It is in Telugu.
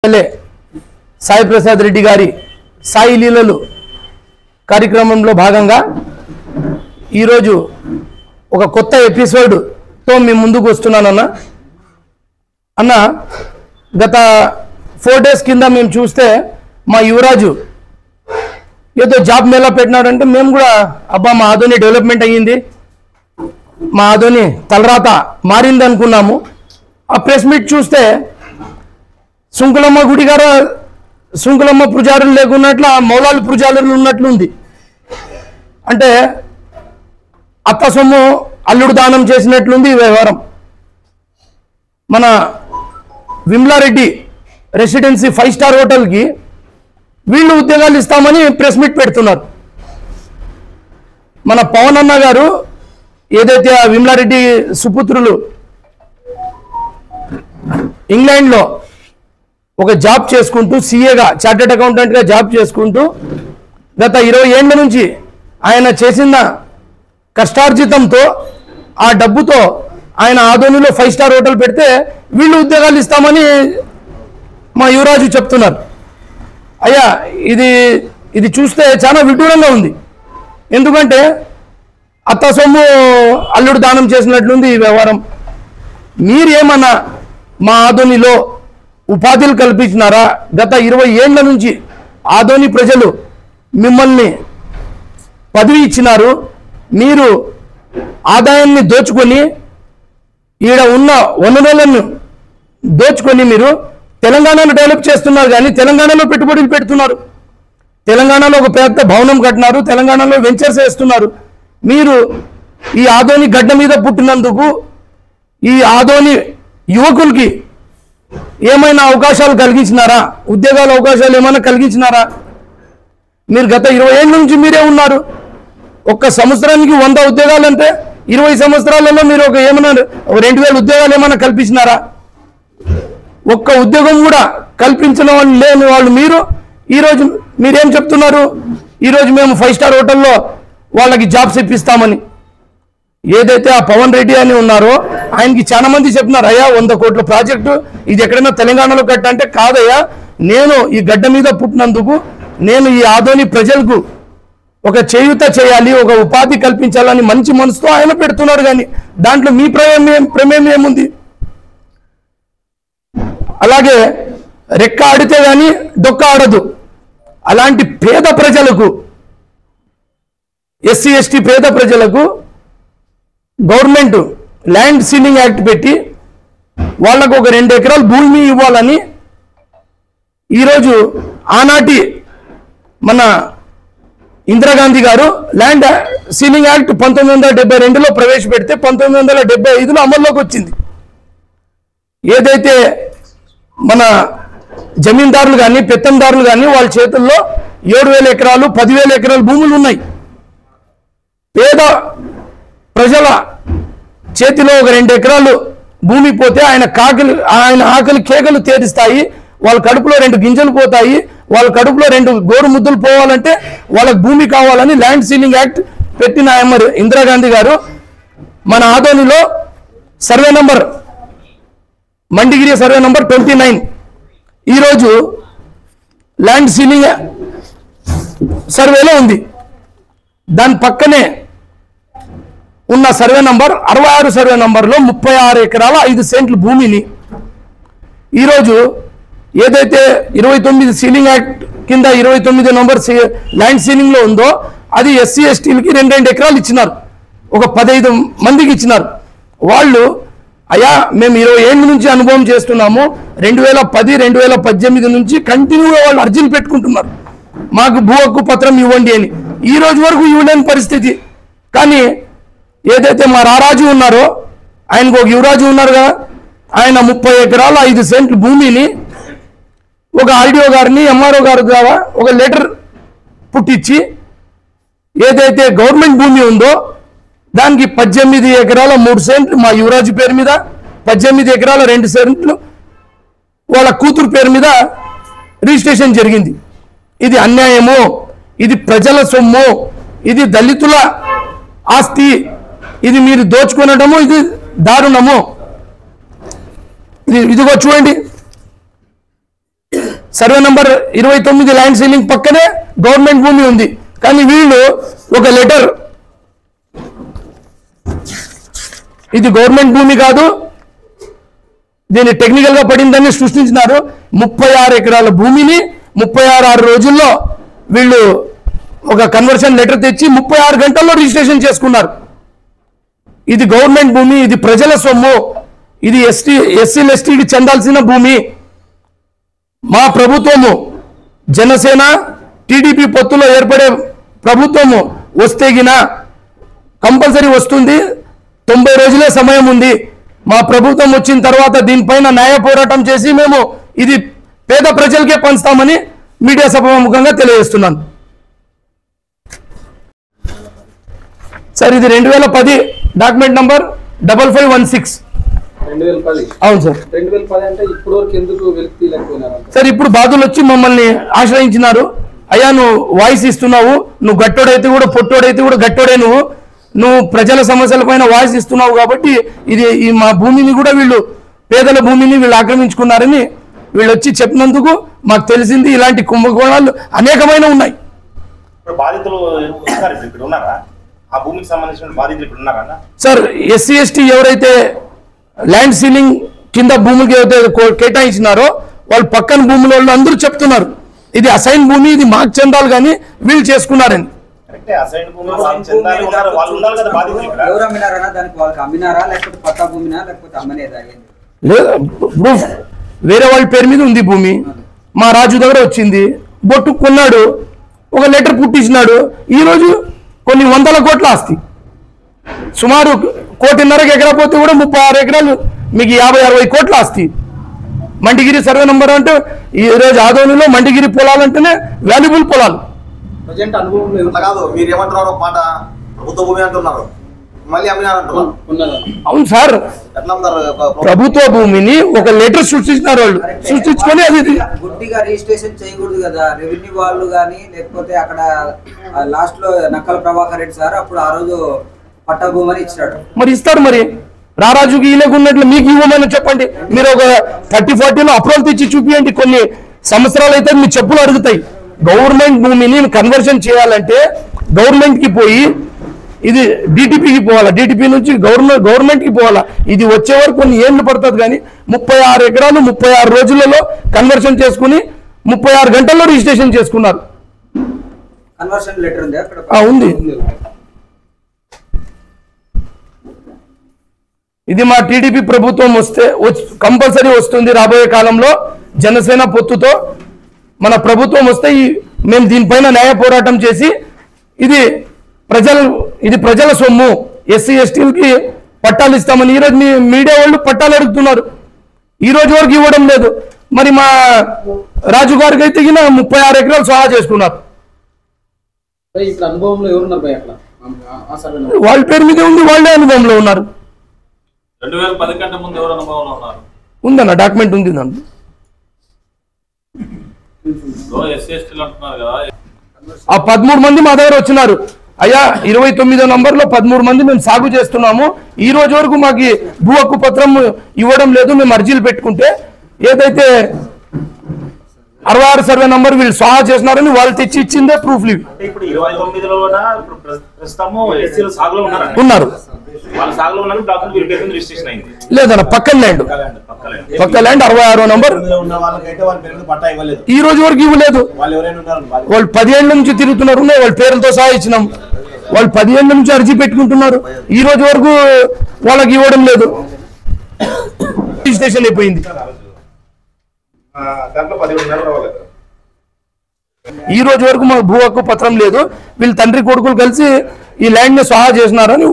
సాయి ప్రసాద్ రెడ్డి గారి సాయి లీలలు కార్యక్రమంలో భాగంగా ఈరోజు ఒక కొత్త ఎపిసోడ్తో మీ ముందుకు వస్తున్నానన్న. గత 4 days కింద మేము చూస్తే మా యువరాజు ఏదో జాబ్ మేళా పెట్టినాడంటే మేము కూడా అబ్బా మా ఆదోని డెవలప్మెంట్ అయ్యింది, మా ఆదోని తలరాత మారింది అనుకున్నాము. ఆ ప్రెస్ మీట్ చూస్తే సుంకులమ్మ గుడి గారు సుంకులమ్మ పూజారులు లేకున్నట్లు ఆ మౌలాలు పూజారులు ఉన్నట్లు ఉంది. అంటే అత్త సొమ్ము అల్లుడు దానం చేసినట్లుంది ఈ వ్యవహారం. మన విమలారెడ్డి రెసిడెన్సీ 5-star హోటల్కి వీళ్ళు ఉద్యోగాలు ఇస్తామని ప్రెస్ మీట్ పెడుతున్నారు. మన పవన్ అన్న గారు ఏదైతే ఆ విమలారెడ్డి సుపుత్రులు ఇంగ్లాండ్లో ఒక జాబ్ చేసుకుంటూ సీఏగా చార్టెడ్ అకౌంటెంట్గా జాబ్ చేసుకుంటూ గత 20 ఏళ్ల నుంచి ఆయన చేసిన కష్టార్జితంతో ఆ డబ్బుతో ఆయన ఆదోనిలో 5-star హోటల్ పెడితే వీళ్ళు ఉద్యోగాలు ఇస్తామని మా యువరాజు చెప్తున్నారు. అయ్యా ఇది చూస్తే చాలా విడ్డూరంగా ఉంది. ఎందుకంటే అత్త సొమ్ము అల్లుడు దానం చేసినట్లుంది ఈ వ్యవహారం. మీరేమన్నా మా ఆదోనిలో ఉపాధులు కల్పించినారా? గత 20 ఏళ్ల నుంచి ఆదోని ప్రజలు మిమ్మల్ని పదవి ఇచ్చినారు. మీరు ఆదాయాన్ని దోచుకొని ఈడ ఉన్న వనరులను దోచుకొని మీరు తెలంగాణను డెవలప్ చేస్తున్నారు, కానీ తెలంగాణలో పెట్టుబడులు పెడుతున్నారు. తెలంగాణలో ఒక పెద్ద భవనం కట్టినారు, తెలంగాణలో వెంచర్స్ వేస్తున్నారు. మీరు ఈ ఆదోని గడ్డ మీద పుట్టినందుకు ఈ ఆదోని యువకులకి ఏమైనా అవకాశాలు కలిగించినారా? ఉద్యోగాల అవకాశాలు ఏమైనా కలిగించినారా? మీరు గత 20 ఏళ్ళ నుంచి మీరే ఉన్నారు. ఒక్క సంవత్సరానికి 100 ఉద్యోగాలు అంటే 20 సంవత్సరాలలో మీరు ఏమైనా 2000 ఉద్యోగాలు ఏమైనా కల్పించినారా? ఒక్క ఉద్యోగం కూడా కల్పించిన వాళ్ళు లేని వాళ్ళు మీరు ఈరోజు మీరేం చెప్తున్నారు? ఈరోజు మేము 5-star హోటల్లో వాళ్ళకి జాబ్స్ ఇప్పిస్తామని. ఏదైతే ఆ పవన్ రెడ్డి అని ఉన్నారో ఆయనకి చాలా మంది చెప్తున్నారు, అయ్యా 100 కోట్ల ప్రాజెక్టు ఇది ఎక్కడైనా తెలంగాణలో కట్టంటే కాదయ్యా, నేను ఈ గడ్డ మీద పుట్టినందుకు నేను ఈ ఆదోని ప్రజలకు ఒక చేయూత చేయాలి, ఒక ఉపాధి కల్పించాలని మంచి మనసుతో ఆయన పెడుతున్నారు. కానీ దాంట్లో మీ ప్రమేయం ఏముంది? అలాగే రెక్క ఆడితే కానీ డొక్క ఆడదు. అలాంటి పేద ప్రజలకు, ఎస్సీ ఎస్టీ పేద ప్రజలకు గవర్నమెంట్ ల్యాండ్ సీలింగ్ యాక్ట్ పెట్టి వాళ్ళకు ఒక 2 ఎకరాలు భూమి ఇవ్వాలని ఈరోజు ఆనాటి మన ఇందిరాగాంధీ గారు ల్యాండ్ సీలింగ్ యాక్ట్ 1972లో ప్రవేశపెడితే 1975లో అమల్లోకి వచ్చింది. ఏదైతే మన జమీందారులు కానీ పెత్తందారులు కానీ వాళ్ళ చేతుల్లో 7,000 ఎకరాలు 10,000 ఎకరాలు భూములు ఉన్నాయి. పేద ప్రజల చేతిలో ఒక 2 ఎకరాలు భూమి పోతే ఆయన ఆకలి కేకలు తీరుస్తాయి, వాళ్ళ కడుపులో 2 గింజలు పోతాయి, వాళ్ళ కడుపులో 2 గోరు ముద్దలు పోవాలంటే వాళ్ళకి భూమి కావాలని ల్యాండ్ సీలింగ్ యాక్ట్ పెట్టిన ఇందిరాగాంధీ గారు మన ఆదోనిలో survey number Mandigiri survey number 29 ఈరోజు ల్యాండ్ సీలింగ్ సర్వేలో ఉంది. దాని పక్కనే ఉన్న సర్వే నంబర్ 66 సర్వే నంబర్లో 36 ఎకరాల 5 సెంట్ల భూమిని ఈరోజు ఏదైతే 29 సీలింగ్ యాక్ట్ కింద 29 నంబర్ ల్యాండ్ సీలింగ్లో ఉందో అది ఎస్సీ ఎస్టీలకి 2 ఎకరాలు ఇచ్చినారు, ఒక 15 మందికి ఇచ్చినారు. వాళ్ళు అయ్యా మేము 20 ఏళ్ళ నుంచి అనుభవం చేస్తున్నాము, 2010 2018 నుంచి కంటిన్యూగా వాళ్ళు అర్జీలు పెట్టుకుంటున్నారు, మాకు భూ హక్కు పత్రం ఇవ్వండి అని. ఈ రోజు వరకు ఇవ్వలేని పరిస్థితి. కానీ ఏదైతే మా రారాజు ఉన్నారో ఆయనకు ఒక యువరాజు ఉన్నారు కదా, ఆయన 30 ఎకరాల 5 సెంట్ల భూమిని ఒక ఆర్డీఓ గారిని ఎంఆర్ఓ గారి ద్వారా ఒక లెటర్ పుట్టించి ఏదైతే గవర్నమెంట్ భూమి ఉందో దానికి 18 ఎకరాల 3 సెంట్లు మా యువరాజు పేరు మీద, 18 ఎకరాల 2 సెంట్లు వాళ్ళ కూతురు పేరు మీద రిజిస్ట్రేషన్ జరిగింది. ఇది అన్యాయము, ఇది ప్రజల సొమ్ము, ఇది దళితుల ఆస్తి, ఇది మీరు దోచుకునడము, ఇది దారుణము. ఇదిగో చూడండి, సర్వే నంబర్ 29 ల్యాండ్ సీలింగ్ పక్కనే గవర్నమెంట్ భూమి ఉంది. కానీ వీళ్ళు ఒక లెటర్, ఇది గవర్నమెంట్ భూమి కాదు, దీన్ని టెక్నికల్ గా పడిందని సృష్టించినారు. 36 ఎకరాల భూమిని 36 రోజుల్లో వీళ్ళు ఒక కన్వర్షన్ లెటర్ తెచ్చి 36 గంటల్లో రిజిస్ట్రేషన్ చేసుకున్నారు. ఇది గవర్నమెంట్ భూమి, ఇది ప్రజల సొమ్ము, ఇది ఎస్సీలు ఎస్టీకి చెందాల్సిన భూమి. మా ప్రభుత్వము జనసేన టీడీపీ పొత్తులో ఏర్పడే ప్రభుత్వము వస్తే గిన కంపల్సరీ వస్తుంది. 90 రోజులే సమయం ఉంది. మా ప్రభుత్వం వచ్చిన తర్వాత దీనిపైన న్యాయ పోరాటం చేసి మేము ఇది పేద ప్రజలకే పంచుతామని మీడియా సభాముఖంగా తెలియజేస్తున్నాను. సార్ ఇది 2010 డాక్యుమెంట్ నంబర్ 5516. 2010. అవును సార్. 2010 అంటే ఇప్పుడు వరకు ఎందుకు వెలికి లేకపోయినారు సార్? ఇప్పుడు బాధలు వచ్చి మమ్మల్ని ఆశ్రయించినారు. అయ్యా నువ్వు వాయిస్ ఇస్తున్నావు, నువ్వు గట్టోడైతే కూడా పొట్టోడైతే కూడా గట్టోడే, నువ్వు ప్రజల సమస్యల పైన వాయిస్ ఇస్తున్నావు కాబట్టి ఈ మా భూమిని కూడా వీళ్ళు పేదల భూమిని వీళ్ళు ఆక్రమించుకున్నారని వీళ్ళు వచ్చి చెప్పినందుకు మాకు తెలిసింది. ఇలాంటి కుంభకోణాలు అనేకమైన ఉన్నాయి. సార్ ఎస్సీ ఎస్టీ ఎవరైతే ల్యాండ్ సీలింగ్ కింద భూములకి ఏదైతే కేటాయించినారో వాళ్ళు పక్కన భూముల వాళ్ళు అందరూ చెప్తున్నారు ఇది అసైన్ భూమి, ఇది మాకు చెందాలి కానీ వీళ్ళు చేసుకున్నారని. లేదా ప్రూఫ్ వేరే వాళ్ళ పేరు మీద ఉంది భూమి, మా రాజు దగ్గర వచ్చింది, బొట్టు కొన్నాడు, ఒక లెటర్ పుట్టించినాడు. ఈరోజు కొన్ని 100 కోట్ల ఆస్తి, సుమారు 1.5 ఎకరా పోతే కూడా 36 ఎకరాలు, మీకు 50-60 కోట్ల ఆస్తి. మండిగిరి సర్వే నంబర్ అంటే ఈరోజు ఆదోనిలో మండిగిరి పొలాలు అంటేనే వాల్యుబుల్ పొలాలు. అవును సార్, ప్రభుత్వ భూమిని ఒక లెటర్ సృష్టించినారు వాళ్ళు, సృష్టించుకొని అది గుడ్డిగా రిజిస్ట్రేషన్ చేయకూడదు కదా రెవెన్యూ వాళ్ళు కానీ, లేకపోతే అక్కడ లాస్ట్ లో నక్కల ప్రభాకర్ రెడ్డి సార్ అప్పుడు ఆ రోజు పట్టా భూమని ఇచ్చాడు. మరి ఇస్తారు, మరి రారాజుకి ఇలాగున్నట్లు మీకు ఇవ్వమని చెప్పండి. మీరు ఒక 30-40లో అప్రూవల్ తెచ్చి చూపియండి. కొన్ని సంవత్సరాలు అయితే మీ చెప్పులు అడుగుతాయి. గవర్నమెంట్ భూమిని కన్వర్షన్ చేయాలంటే గవర్నమెంట్ కి పోయి ఇది డిటిపికి పోవాలా, డిటిపి నుంచి గవర్నమెంట్ కి పోవాలా. ఇది వచ్చే వరకు కొన్ని ఏళ్ళు పడుతుంది. కానీ 36 ఎకరాలు 36 రోజులలో కన్వర్షన్ చేసుకుని 36 గంటల్లో రిజిస్ట్రేషన్ చేసుకున్నారు. కన్వర్షన్ లెటర్ ఉంది అక్కడ ఉంది. ఇది మా టీడీపీ ప్రభుత్వం వస్తే కంపల్సరీ వస్తుంది. రాబోయే కాలంలో జనసేన పొత్తుతో మన ప్రభుత్వం వస్తే మేము దీనిపైన న్యాయ పోరాటం చేసి ఇది ప్రజల సొమ్ము, ఎస్సీ ఎస్టీలకి పట్టాలు ఇస్తామని ఈరోజు మీ మీడియా వాళ్ళు పట్టాలు అడుగుతున్నారు. ఈ రోజు వరకు ఇవ్వడం లేదు. మరి మా రాజు గారికి అయితే 36 ఎకరాలు సహా చేసుకున్నారు. వాళ్ళ పేరు మీద ఉంది, వాళ్ళే అనుభవంలో ఉన్నారు. 2010 కంటే ముందు ఎవరు అనుభవంలో ఉన్నారు? ఉందన్న డాక్యుమెంట్ ఉంది దాంట్లో. ఆ 13 మంది మా దగ్గర వచ్చినారు. అయ్యా 29వ నంబర్లో 13 మంది మేము సాగు చేస్తున్నాము, ఈ రోజు వరకు మాకు భూ హక్కు పత్రం ఇవ్వడం లేదు, మేము అర్జీలు పెట్టుకుంటే ఏదైతే 66 సర్వే నంబర్ వీళ్ళు సహా చేసినారని వాళ్ళు తెచ్చి ఇచ్చిందే ప్రూఫ్లు ఇవి. ఉన్నారు లేదన్న పక్కన ల్యాండ్ 66వ నంబర్ ఈ రోజు వరకు ఇవ్వలేదు. వాళ్ళు 10 ఏళ్ళ నుంచి తిరుగుతున్నారు, వాళ్ళ పేర్లతో సహా ఇచ్చినాం. వాళ్ళు 10 ఏళ్ళ నుంచి అర్జీ పెట్టుకుంటున్నారు, ఈ రోజు వరకు వాళ్ళకి ఇవ్వడం లేదు. రిజిస్ట్రేషన్ అయిపోయింది. ఈ రోజు వరకు మాకు భూ హక్కు పత్రం లేదు. వీళ్ళు తండ్రి కొడుకులు కలిసి ఈ ల్యాండ్ ని సహా చేసినారని